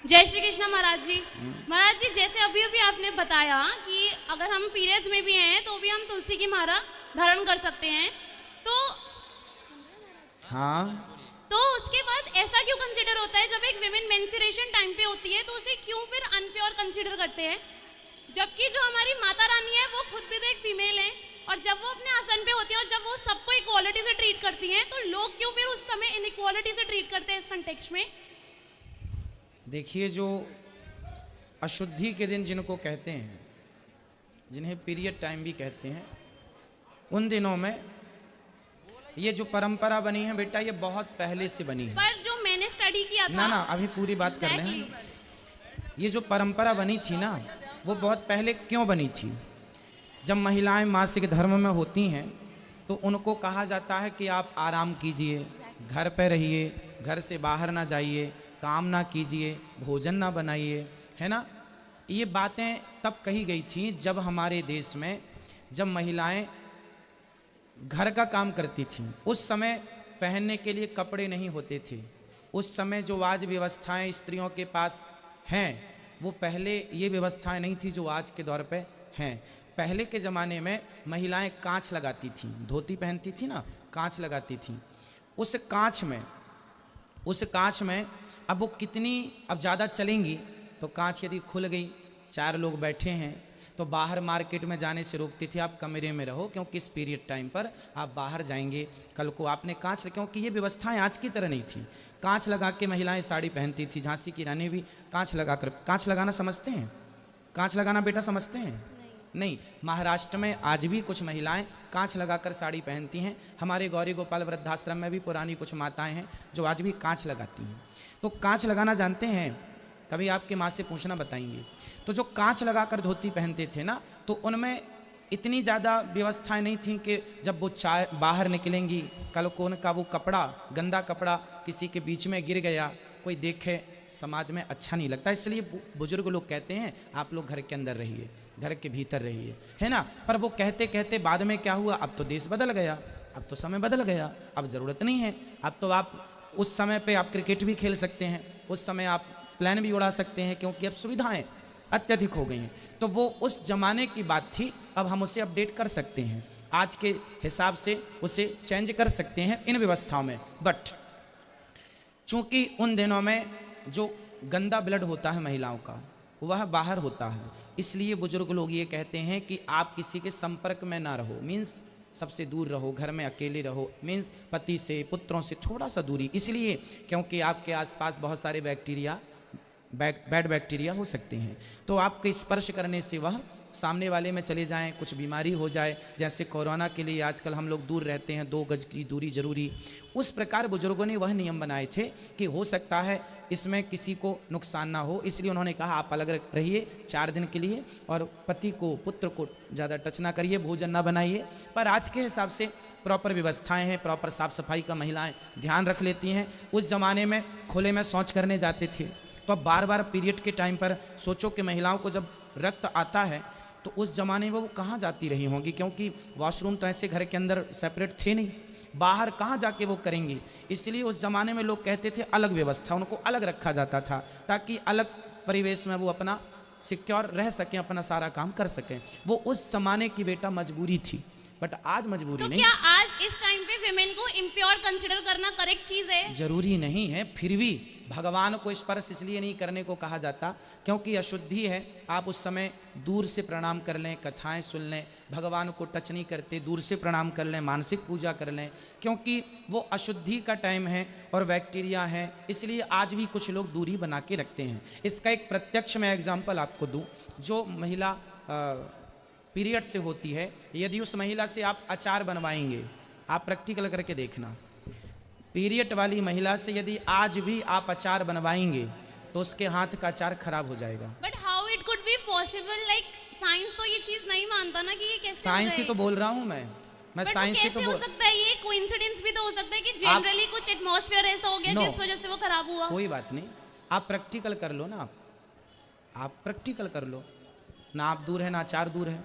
जय श्री कृष्ण महाराज जी। महाराज जी, जैसे अभी अभी आपने बताया कि अगर हम पीरियड्स में भी हैं तो भी हम तुलसी की माला धारण कर सकते हैं, तो हाँ, तो उसके बाद ऐसा क्यों कंसीडर होता है जब एक विमेन मेंस्ट्रुएशन टाइम पे होती है तो उसे क्यों फिर अनप्योर कंसीडर करते हैं, जबकि जो हमारी माता रानी है वो खुद भी तो एक फीमेल है, और जब वो अपने आसन पे होती है और जब वो सबको इक्वालिटी से ट्रीट करती हैं तो लोग क्यों फिर उस समय इनइक्वालिटी से ट्रीट करते हैं इस कंटेक्स्ट में? देखिए, जो अशुद्धि के दिन जिनको कहते हैं, जिन्हें पीरियड टाइम भी कहते हैं, उन दिनों में ये जो परंपरा बनी है बेटा, ये बहुत पहले से बनी है। पर जो मैंने स्टडी किया था, ना अभी पूरी बात कर रहे हैं। ये जो परंपरा बनी थी ना, वो बहुत पहले क्यों बनी थी? जब महिलाएं मासिक धर्म में होती हैं तो उनको कहा जाता है कि आप आराम कीजिए, घर पे रहिए, घर से बाहर ना जाइए, काम ना कीजिए, भोजन ना बनाइए, है ना। ये बातें तब कही गई थी जब हमारे देश में जब महिलाएं घर का काम करती थीं। उस समय पहनने के लिए कपड़े नहीं होते थे। उस समय जो आज व्यवस्थाएं स्त्रियों के पास हैं, वो पहले ये व्यवस्थाएं नहीं थी जो आज के दौर पे हैं। पहले के ज़माने में महिलाएं कांच लगाती थीं, धोती पहनती थी ना, कांच लगाती थीं। उस कांच में अब वो कितनी अब ज़्यादा चलेंगी तो कांच यदि खुल गई, चार लोग बैठे हैं तो बाहर मार्केट में जाने से रोकती थी, आप कमरे में रहो क्योंकि इस पीरियड टाइम पर आप बाहर जाएंगे, कल को आपने कांच, क्योंकि ये व्यवस्थाएं आज की तरह नहीं थी। कांच लगा के महिलाएं साड़ी पहनती थी। झांसी की रानी भी कांच लगाकर, कांच लगाना समझते हैं? कांच लगाना बेटा समझते हैं? नहीं। महाराष्ट्र में आज भी कुछ महिलाएं कांच लगाकर साड़ी पहनती हैं। हमारे गौरी गोपाल वृद्धाश्रम में भी पुरानी कुछ माताएं हैं जो आज भी कांच लगाती हैं। तो कांच लगाना जानते हैं? कभी आपके माँ से पूछना, बताएंगे। तो जो कांच लगाकर धोती पहनते थे ना, तो उनमें इतनी ज़्यादा व्यवस्थाएं नहीं थी कि जब वो चाय बाहर निकलेंगी, कल को उनका वो कपड़ा, गंदा कपड़ा किसी के बीच में गिर गया, कोई देखे, समाज में अच्छा नहीं लगता। इसलिए बुजुर्ग लोग कहते हैं आप लोग घर के अंदर रहिए, घर के भीतर रहिए, है ना। पर वो कहते कहते बाद में क्या हुआ, अब तो देश बदल गया, अब तो समय बदल गया, अब ज़रूरत नहीं है। अब तो आप उस समय पे आप क्रिकेट भी खेल सकते हैं, उस समय आप प्लान भी उड़ा सकते हैं, क्योंकि अब सुविधाएं अत्यधिक हो गई हैं। तो वो उस जमाने की बात थी, अब हम उसे अपडेट कर सकते हैं, आज के हिसाब से उसे चेंज कर सकते हैं इन व्यवस्थाओं में। बट चूंकि उन दिनों में जो गंदा ब्लड होता है महिलाओं का, वह बाहर होता है, इसलिए बुजुर्ग लोग ये कहते हैं कि आप किसी के संपर्क में ना रहो, मीन्स सबसे दूर रहो, घर में अकेले रहो, मीन्स पति से, पुत्रों से थोड़ा सा दूरी। इसलिए क्योंकि आपके आसपास बहुत सारे बैक्टीरिया, बैड बैक्टीरिया हो सकते हैं, तो आपके स्पर्श करने से वह सामने वाले में चले जाएं, कुछ बीमारी हो जाए। जैसे कोरोना के लिए आजकल हम लोग दूर रहते हैं, 2 गज की दूरी जरूरी, उस प्रकार बुजुर्गों ने वह नियम बनाए थे कि हो सकता है इसमें किसी को नुकसान ना हो, इसलिए उन्होंने कहा आप अलग रहिए 4 दिन के लिए, और पति को, पुत्र को ज़्यादा टच ना करिए, भोजन ना बनाइए। पर आज के हिसाब से प्रॉपर व्यवस्थाएं हैं, प्रॉपर साफ़ सफाई का महिलाएं ध्यान रख लेती हैं। उस ज़माने में खुले में शौच करने जाते थे, तो अब बार बार पीरियड के टाइम पर सोचो कि महिलाओं को जब रक्त आता है तो उस ज़माने में वो कहाँ जाती रही होंगी, क्योंकि वॉशरूम तो ऐसे घर के अंदर सेपरेट थे नहीं, बाहर कहाँ जाके वो करेंगी। इसलिए उस ज़माने में लोग कहते थे अलग व्यवस्था, उनको अलग रखा जाता था ताकि अलग परिवेश में वो अपना सिक्योर रह सकें, अपना सारा काम कर सकें। वो उस ज़माने की बेटा मजबूरी थी, बट आज मजबूरी तो नहीं। क्या आज इस टाइम पे विमेन को इम्प्योर कंसीडर करना करेक्ट चीज है? जरूरी नहीं है, फिर भी भगवान को स्पर्श इसलिए नहीं करने को कहा जाता क्योंकि अशुद्धि है। आप उस समय दूर से प्रणाम कर लें, कथाएं सुन लें, भगवान को टच नहीं करते, दूर से प्रणाम कर लें, मानसिक पूजा कर लें, क्योंकि वो अशुद्धि का टाइम है और बैक्टीरिया है, इसलिए आज भी कुछ लोग दूरी बना के रखते हैं। इसका एक प्रत्यक्ष मैं एग्जाम्पल आपको दूँ। जो महिला पीरियड से होती है, यदि उस महिला से आप अचार बनवाएंगे, आप प्रैक्टिकल करके देखना, पीरियड वाली महिला से यदि आज भी आप अचार बनवाएंगे तो उसके हाथ का अचार खराब हो जाएगा। But how it could be possible, like science तो ये चीज नहीं मानता ना कि ये कैसे साइंस ही तो बोल रहा हूँ मैं साइंस ही तो हो सकता है, ये कोइंसिडेंस भी तो हो सकता है कि जनरली कुछ एटमॉस्फेयर ऐसा हो गया जिस वजह से वो खराब हुआ। कोई बात नहीं, आप प्रैक्टिकल कर लो ना, आप प्रैक्टिकल कर लो ना, आप दूर है ना अचार दूर है।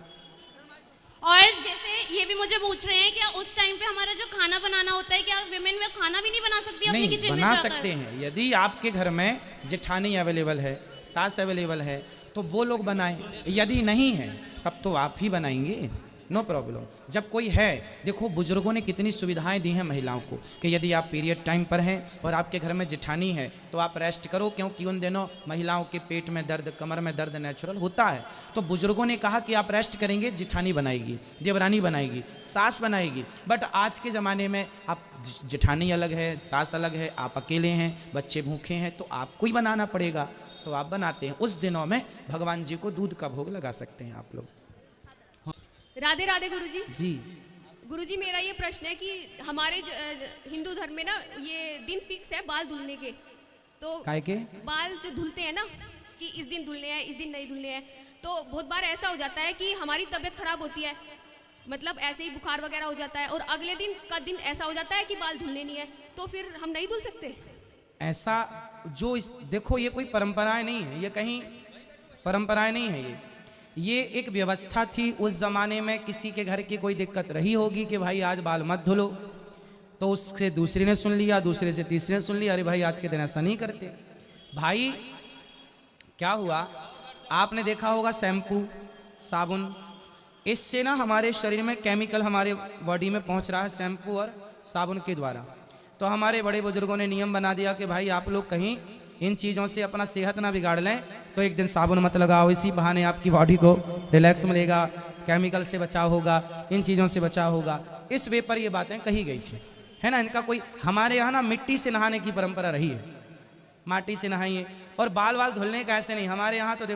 और जैसे ये भी मुझे पूछ रहे हैं क्या उस टाइम पे हमारा जो खाना बनाना होता है क्या विमेन में खाना भी नहीं बना सकती अपनी नहीं, किचन में बना जाकर? सकते हैं। यदि आपके घर में जेठानी अवेलेबल है, सास अवेलेबल है, तो वो लोग बनाएं। यदि नहीं है तब तो आप ही बनाएंगे, नो प्रॉब्लम। जब कोई है, देखो बुजुर्गों ने कितनी सुविधाएं दी हैं महिलाओं को कि यदि आप पीरियड टाइम पर हैं और आपके घर में जेठानी है तो आप रेस्ट करो, क्योंकि उन दिनों महिलाओं के पेट में दर्द, कमर में दर्द नेचुरल होता है। तो बुजुर्गों ने कहा कि आप रेस्ट करेंगे, जेठानी बनाएगी, देवरानी बनाएगी, सास बनाएगी। बट आज के ज़माने में आप जेठानी अलग है, सास अलग है, आप अकेले हैं, बच्चे भूखे हैं, तो आपको ही बनाना पड़ेगा, तो आप बनाते हैं। उस दिनों में भगवान जी को दूध का भोग लगा सकते हैं आप लोग। राधे राधे गुरुजी। जी गुरुजी मेरा ये प्रश्न है कि हमारे हिंदू धर्म में ना ये दिन फिक्स है बाल धुलने के, तो काय के बाल जो धुलते हैं ना कि इस दिन धुलने हैं, इस दिन नहीं धुलने हैं, तो बहुत बार ऐसा हो जाता है कि हमारी तबीयत खराब होती है, मतलब ऐसे ही बुखार वगैरह हो जाता है और अगले दिन का दिन ऐसा हो जाता है कि बाल धुलने नहीं है, तो फिर हम नहीं धुल सकते? ऐसा देखो ये कोई परंपराएं नहीं है, ये कहीं परंपराएं नहीं है, ये एक व्यवस्था थी। उस जमाने में किसी के घर की कोई दिक्कत रही होगी कि भाई आज बाल मत धुलो, तो उससे दूसरे ने सुन लिया, दूसरे से तीसरे ने सुन लिया, अरे भाई आज के दिन ऐसा नहीं करते। भाई क्या हुआ, आपने देखा होगा शैम्पू, साबुन, इससे ना हमारे शरीर में केमिकल हमारे बॉडी में पहुंच रहा है शैम्पू और साबुन के द्वारा। तो हमारे बड़े बुजुर्गों ने नियम बना दिया कि भाई आप लोग कहीं इन चीज़ों से अपना सेहत ना बिगाड़ लें, तो एक दिन साबुन मत लगाओ, इसी बहाने आपकी बॉडी को रिलैक्स मिलेगा, केमिकल से बचाव होगा, इन चीज़ों से बचाव होगा। इस वे पर ये बातें कही गई थी, है ना। इनका कोई, हमारे यहाँ ना मिट्टी से नहाने की परंपरा रही है, माटी से नहाइए। और बाल धुलने का ऐसे नहीं, हमारे यहाँ तो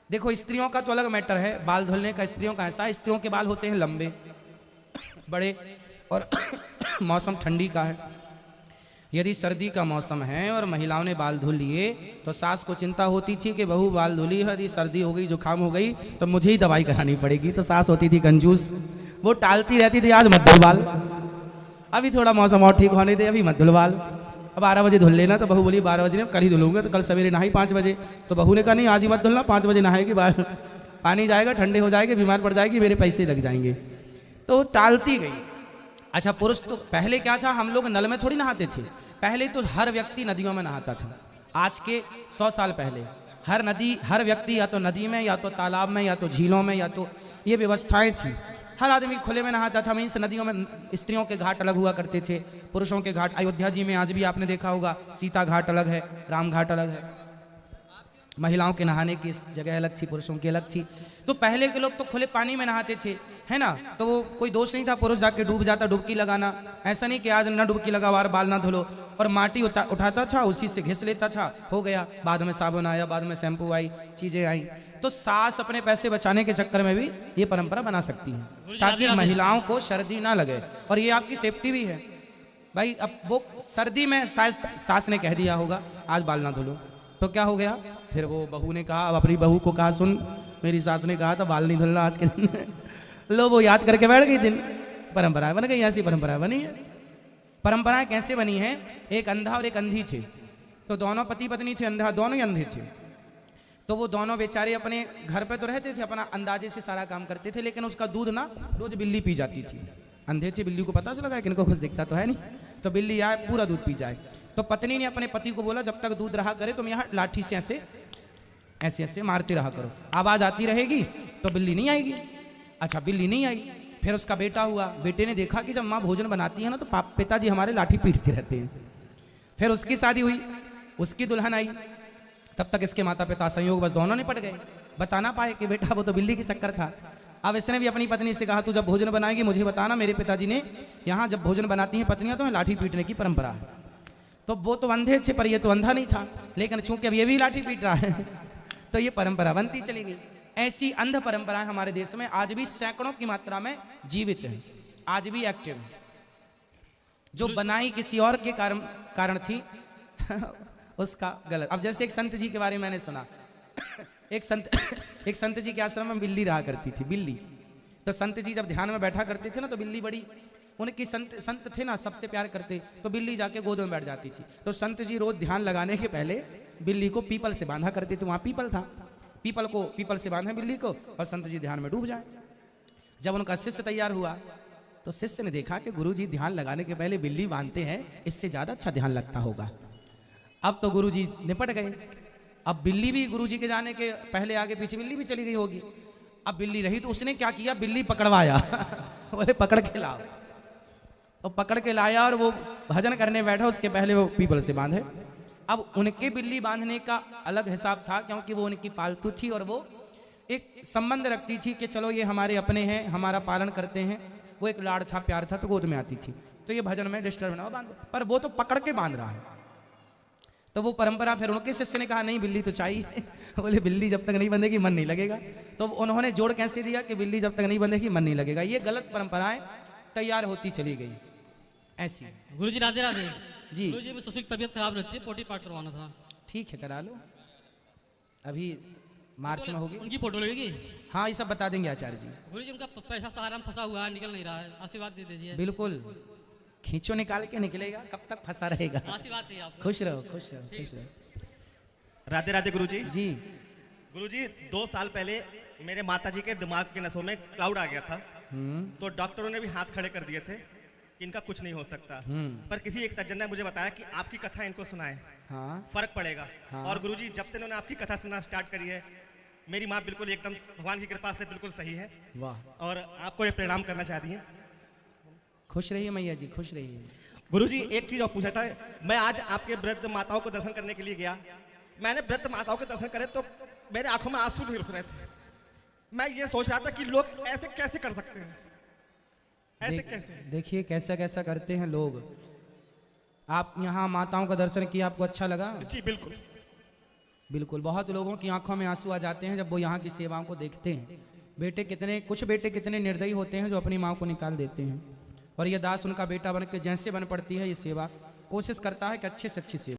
देखो स्त्रियों का तो अलग मैटर है, बाल धुलने का स्त्रियों का ऐसा, स्त्रियों के बाल होते हैं लंबे बड़े, और मौसम ठंडी का है। यदि सर्दी का मौसम है और महिलाओं ने बाल धुल लिए तो सास को चिंता होती थी कि बहू बाल धुली है, यदि सर्दी हो गई, जुकाम हो गई तो मुझे ही दवाई करानी पड़ेगी। तो सास होती थी कंजूस, वो टालती रहती थी, आज मत धुल बाल, अभी थोड़ा मौसम और ठीक होने दे, अभी मत धुल बाल, अब 12 बजे धुल लेना। तो बहू बोली 12 बजे कल ही धुलूंगा, तो कल सवेरे नहाई 5 बजे। तो बहू ने कहा नहीं आज ही मत धुलना, 5 बजे नहाएगी, बाल पानी जाएगा, ठंडे हो जाएगी, बीमार पड़ जाएगी, मेरे पैसे लग जाएंगे। तो टालती गई। अच्छा, पुरुष तो पहले क्या था, हम लोग नल में थोड़ी नहाते थे, पहले तो हर व्यक्ति नदियों में नहाता था। आज के 100 साल पहले हर व्यक्ति या तो नदी में, या तो तालाब में, या तो झीलों में, या तो ये व्यवस्थाएं थी। हर आदमी खुले में नहाता था। मीन्स नदियों में स्त्रियों के घाट अलग हुआ करते थे, पुरुषों के घाट। अयोध्या जी में आज भी आपने देखा होगा, सीता घाट अलग है, राम घाट अलग है, महिलाओं के नहाने की जगह अलग थी, पुरुषों की अलग थी। तो पहले के लोग तो खुले पानी में नहाते थे, है ना। तो वो कोई दोष नहीं था पुरुष जाके डूब जाता, डुबकी लगाना, ऐसा नहीं कि आज ना डुबकी लगा वार बाल ना धुलो। और माटी उठाता था, उसी से घिस लेता था, हो गया। बाद में साबुन आया, बाद में शैम्पू आई, चीजें आई। तो सास अपने पैसे बचाने के चक्कर में भी ये परंपरा बना सकती है, ताकि महिलाओं को सर्दी ना लगे, और ये आपकी सेफ्टी भी है। भाई अब वो सर्दी में सास ने कह दिया होगा आज बाल ना धुलो, तो क्या हो गया, फिर वो बहू ने कहा, अब अपनी बहू को कहा, सुन मेरी सास ने कहा था बाल नहीं धुलना आज के दिन लो वो याद करके बैठ गई, दिन परंपराएं बन गई। ऐसी परंपराएं बनी है। परंपराएं कैसे बनी है, एक अंधा और एक अंधी थे, तो दोनों पति पत्नी थे, अंधा, दोनों ही अंधे थे। तो वो दोनों बेचारे अपने घर पे तो रहते थे, अपना अंदाजे से सारा काम करते थे, लेकिन उसका दूध ना रोज बिल्ली पी जाती थी। अंधे थे, बिल्ली को पता चला कि इनको कुछ दिखता तो है नहीं, तो बिल्ली आए पूरा दूध पी जाए। तो पत्नी ने अपने पति को बोला, जब तक दूध रहा करे तुम यहाँ लाठी से ऐसे ऐसे ऐसे मारते रहा करो, आवाज आती रहेगी तो बिल्ली नहीं आएगी। अच्छा, बिल्ली नहीं आई। फिर उसका बेटा हुआ, बेटे ने देखा कि जब माँ भोजन बनाती है ना तो पिताजी हमारे लाठी पीटते रहते हैं। फिर उसकी शादी हुई, उसकी दुल्हन आई, तब तक इसके माता पिता संयोग बस दोनों निपट गए, बता ना पाए कि बेटा वो तो बिल्ली के चक्कर था। अब इसने भी अपनी पत्नी से कहा, तू जब भोजन बनाएगी मुझे बताना, मेरे पिताजी ने यहाँ जब भोजन बनाती हैं पत्नियां तो लाठी पीटने की परंपरा है। तो वो तो अंधे थे, पर ये तो अंधा नहीं था, लेकिन चूंकि अब ये भी लाठी पीट रहा है तो ये परंपरा बनती चली गई। ऐसी अंध परंपराएं हमारे देश में आज भी सैकड़ों की मात्रा में जीवित है, आज भी एक्टिव है। जो बनाई किसी और के कारण थी उसका गलत। अब जैसे एक संत जी के बारे में मैंने सुना, एक संत जी के आश्रम में बिल्ली रहा करती थी, बिल्ली। तो संत जी जब ध्यान में बैठा करते थे ना, तो बिल्ली बड़ी उनकी संत थे ना, सबसे प्यार करते, तो बिल्ली जाके गोद में बैठ जाती थी। तो संत जी रोज ध्यान लगाने के पहले बिल्ली को पीपल से बांधा करते थे, वहां पीपल था, पीपल से बांधे बिल्ली को, और संत जी ध्यान में डूब जाए। जब उनका शिष्य तैयार हुआ तो शिष्य ने देखा कि गुरुजी ध्यान लगाने के पहले बिल्ली बांधते हैं, इससे ज़्यादा अच्छा ध्यान लगता होगा। अब तो गुरुजी निपट गए। अब बिल्ली भी गुरुजी के जाने के पहले आगे पीछे बिल्ली भी चली गई होगी। अब बिल्ली रही तो उसने क्या किया, बिल्ली पकड़वाया बोले पकड़ के लाओ। तो पकड़ के लाया और वो भजन करने बैठा, उसके पहले वो पीपल से बांधे। अब उनके बिल्ली बांधने का अलग हिसाब था, क्योंकि वो उनकी पालतू थी और वो एक संबंध रखती थी कि चलो ये हमारे अपने हैं, हमारा पालन करते हैं। वो एक लाड़ था, प्यार था, तो गोद में आती थी, तो ये भजन में डिस्टर्ब ना हो बांध। पर वो तो पकड़ के बांध रहा है, तो वो परंपरा फिर उनके शिष्य ने कहा नहीं बिल्ली तो चाहिए बोले बिल्ली जब तक नहीं बंधेगी मन नहीं लगेगा। तो उन्होंने जोड़ कैसे दिया कि बिल्ली जब तक नहीं बंधेगी मन नहीं लगेगा। ये गलत परंपराएं तैयार होती चली गई ऐसी। गुरुजी राधे राधे। जी गुरुजी में सुसु की तबीयत खराब रहती है, पोटी पार्ट करवाना था। ठीक है करा लो, अभी मार्च में होगी। उनकी फोटो लगेगी? हाँ ये सब बता देंगे आचार्य जी। गुरुजी उनका पैसा सहारा में फंसा हुआ है, निकल नहीं रहा है, आशीर्वाद दे दीजिए। बिल्कुल खींचो निकाल के निकलेगा, कब तक फंसा रहेगा। आशीर्वाद चाहिए आपको। खुश रहो खुश रहो खुश रहो। राधे राधे गुरुजी। जी गुरुजी 2 साल पहले मेरे माताजी के दिमाग के नसों में क्लाउड आ गया था, तो डॉक्टरों ने भी हाथ खड़े कर दिए थे कि इनका कुछ नहीं हो सकता। पर किसी एक सज्जन ने मुझे बताया कि आपकी कथा इनको सुनाए, हाँ फर्क पड़ेगा। हाँ। और गुरुजी जब से इन्होंने आपकी कथा सुनना स्टार्ट करी है, मेरी माँ बिल्कुल एकदम भगवान की कृपा से बिल्कुल सही है, वाह और आपको ये प्रणाम करना चाहती हैं। खुश रहिए मैया जी खुश रहिए। गुरुजी एक चीज और पूछा था, मैं आज आपके वृद्ध माताओं को दर्शन करने के लिए गया। मैंने वृद्ध माताओं के दर्शन करे तो मेरे आंखों में आंसू नहीं रुक रहे थे। मैं ये सोच रहा था कि लोग ऐसे कैसे कर सकते हैं, ऐसे कैसे? देखिए कैसा कैसा करते हैं लोग। आप यहाँ माताओं का दर्शन किया, आपको अच्छा लगा? जी बिल्कुल। बिल्कुल, बहुत लोगों की आंखों में आंसू आ जाते हैं जब वो यहाँ की सेवाओं को देखते हैं। कुछ बेटे कितने निर्दयी होते हैं जो अपनी माँ को निकाल देते हैं, और ये दास उनका बेटा बन के जैसे बन पड़ती है ये सेवा, कोशिश करता है कि अच्छे से अच्छी सेवा।